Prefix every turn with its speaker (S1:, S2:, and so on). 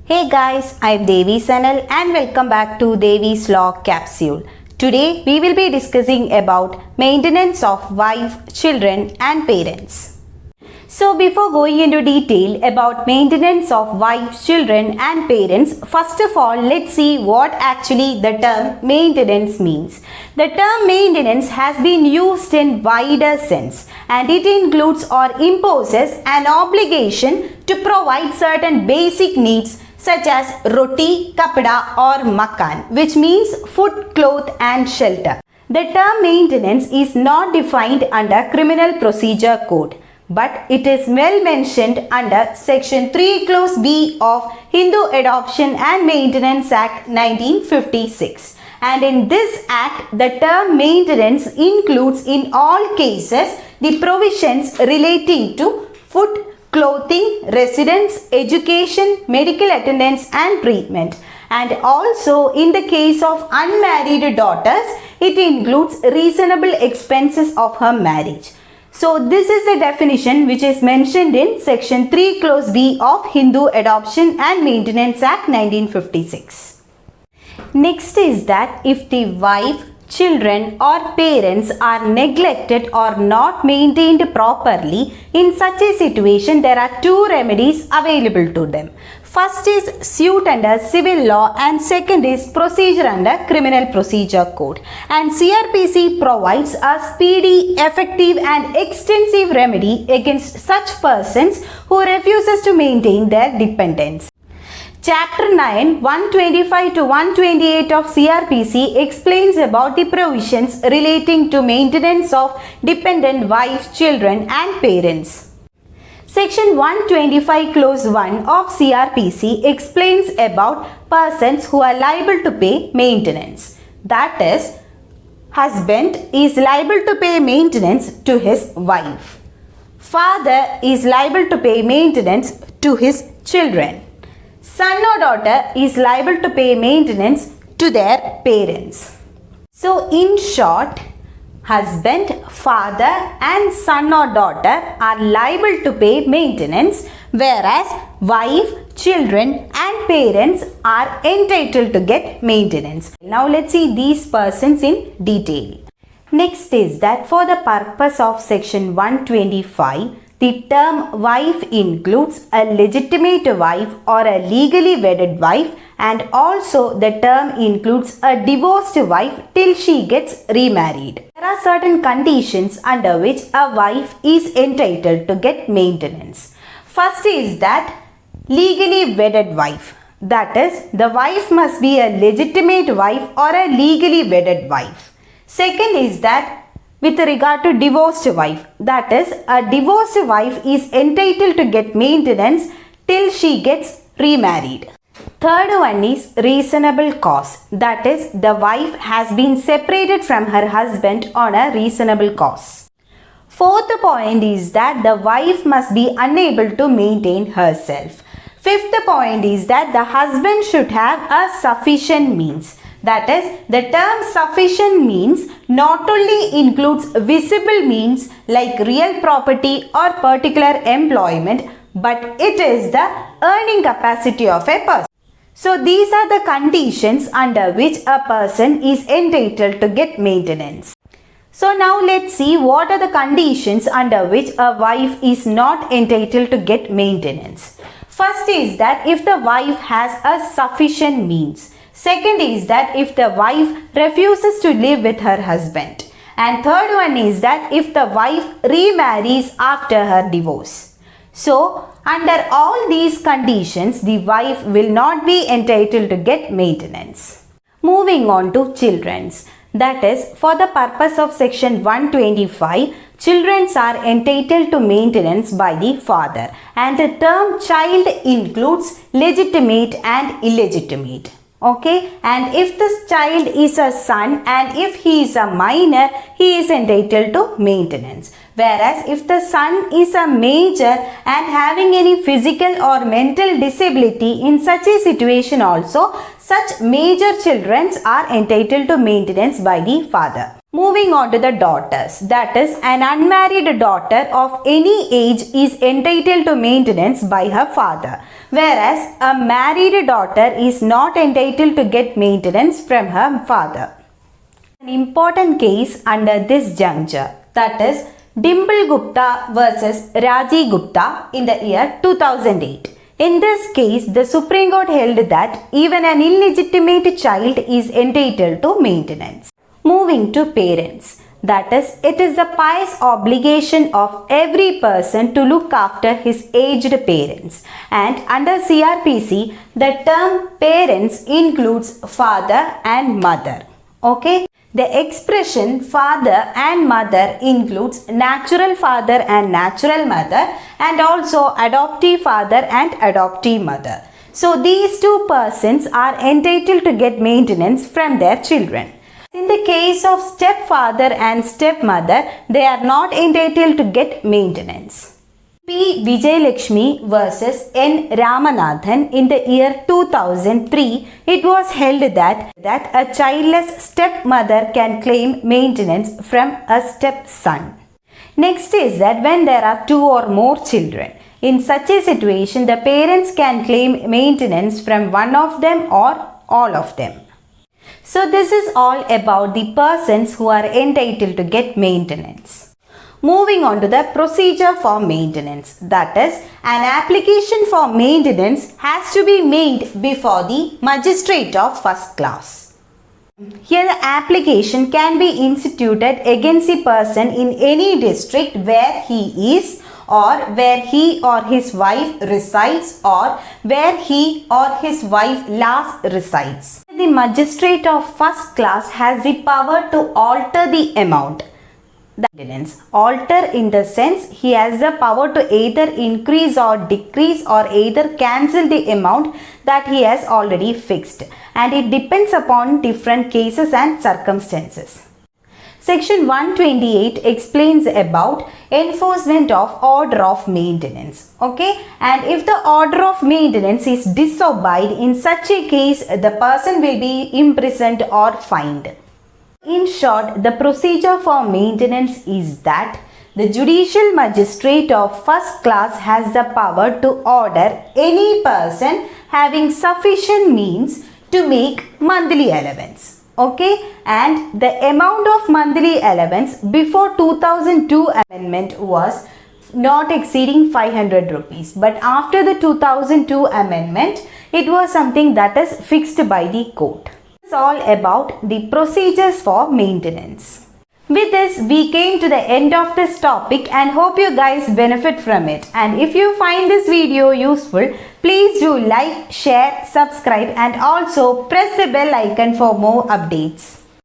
S1: Hey guys, I'm Devi Sanal and welcome back to Devi's Law Capsule. Today we will be discussing about maintenance of wife, children and parents. So before going into detail about maintenance of wife, children and parents, first of all let's see what actually the term maintenance means. The term maintenance has been used in wider sense and it includes or imposes an obligation to provide certain basic needs such as roti, kapda or makan, which means food, cloth and shelter. The term maintenance is not defined under Criminal Procedure Code, but it is well mentioned under Section 3 Clause B of Hindu Adoption and Maintenance Act 1956. And in this act, the term maintenance includes in all cases the provisions relating to food, clothing, residence, education, medical attendance and treatment. And also in the case of unmarried daughters, it includes reasonable expenses of her marriage. So this is the definition which is mentioned in Section 3 Clause B of Hindu Adoption and Maintenance Act 1956. Next is that if the wife, children or parents are neglected or not maintained properly, in such a situation there are two remedies available to them. First is suit under civil law and second is procedure under Criminal Procedure Code. And CrPC provides a speedy, effective and extensive remedy against such persons who refuses to maintain their dependents. Chapter 9, 125 to 128 of CrPC explains about the provisions relating to maintenance of dependent wives, children and parents. Section 125 Clause 1 of CrPC explains about persons who are liable to pay maintenance. That is, husband is liable to pay maintenance to his wife. Father is liable to pay maintenance to his children. Son or daughter is liable to pay maintenance to their parents. So in short, husband, father and son or daughter are liable to pay maintenance, whereas wife, children and parents are entitled to get maintenance. Now let's see these persons in detail. Next is that for the purpose of Section 125, the term wife includes a legitimate wife or a legally wedded wife, and also the term includes a divorced wife till she gets remarried. There are certain conditions under which a wife is entitled to get maintenance. First is that legally wedded wife. That is, the wife must be a legitimate wife or a legally wedded wife. Second is that with regard to divorced wife, that is, a divorced wife is entitled to get maintenance till she gets remarried. Third one is reasonable cause, that is, the wife has been separated from her husband on a reasonable cause. Fourth point is that the wife must be unable to maintain herself. Fifth point is that the husband should have a sufficient means. That is, the term sufficient means not only includes visible means like real property or particular employment, but it is the earning capacity of a person. So these are the conditions under which a person is entitled to get maintenance. So now let's see what are the conditions under which a wife is not entitled to get maintenance. First is that if the wife has a sufficient means. Second is that if the wife refuses to live with her husband. And third one is that if the wife remarries after her divorce. So, under all these conditions, the wife will not be entitled to get maintenance. Moving on to children's. That is, for the purpose of Section 125, children are entitled to maintenance by the father. And the term child includes legitimate and illegitimate. Okay, and if this child is a son and if he is a minor, he is entitled to maintenance. Whereas if the son is a major and having any physical or mental disability, in such a situation also, such major children are entitled to maintenance by the father. Moving on to the daughters, that is, an unmarried daughter of any age is entitled to maintenance by her father, whereas a married daughter is not entitled to get maintenance from her father. An important case under this juncture, that is Dimple Gupta versus Raji Gupta in the year 2008. In this case, the Supreme Court held that even an illegitimate child is entitled to maintenance. Moving to parents, that is, it is the pious obligation of every person to look after his aged parents, and under CrPC, the term parents includes father and mother. Okay? The expression father and mother includes natural father and natural mother, and also adoptive father and adoptive mother. So these two persons are entitled to get maintenance from their children. In the case of stepfather and stepmother, they are not entitled to get maintenance. P. Vijayalakshmi versus N. Ramanathan in the year 2003, it was held that a childless stepmother can claim maintenance from a stepson. Next is that when there are two or more children, in such a situation, the parents can claim maintenance from one of them or all of them. So this is all about the persons who are entitled to get maintenance. Moving on to the procedure for maintenance, that is, an application for maintenance has to be made before the magistrate of first class. Here the application can be instituted against a person in any district where he is, or where he or his wife resides, or where he or his wife last resides. The magistrate of first class has the power to alter the amount. Alter in the sense he has the power to either increase or decrease, or either cancel the amount that he has already fixed, and it depends upon different cases and circumstances. Section 128 explains about enforcement of order of maintenance. Okay, and if the order of maintenance is disobeyed, in such a case the person will be imprisoned or fined. In short, the procedure for maintenance is that the judicial magistrate of first class has the power to order any person having sufficient means to make monthly allowance. Okay, and the amount of monthly allowance before 2002 amendment was not exceeding 500 rupees, but after the 2002 amendment it was something that is fixed by the court. It's all about the procedures for maintenance. With this, we came to the end of this topic and hope you guys benefit from it. And if you find this video useful, please do like, share, subscribe, and also press the bell icon for more updates.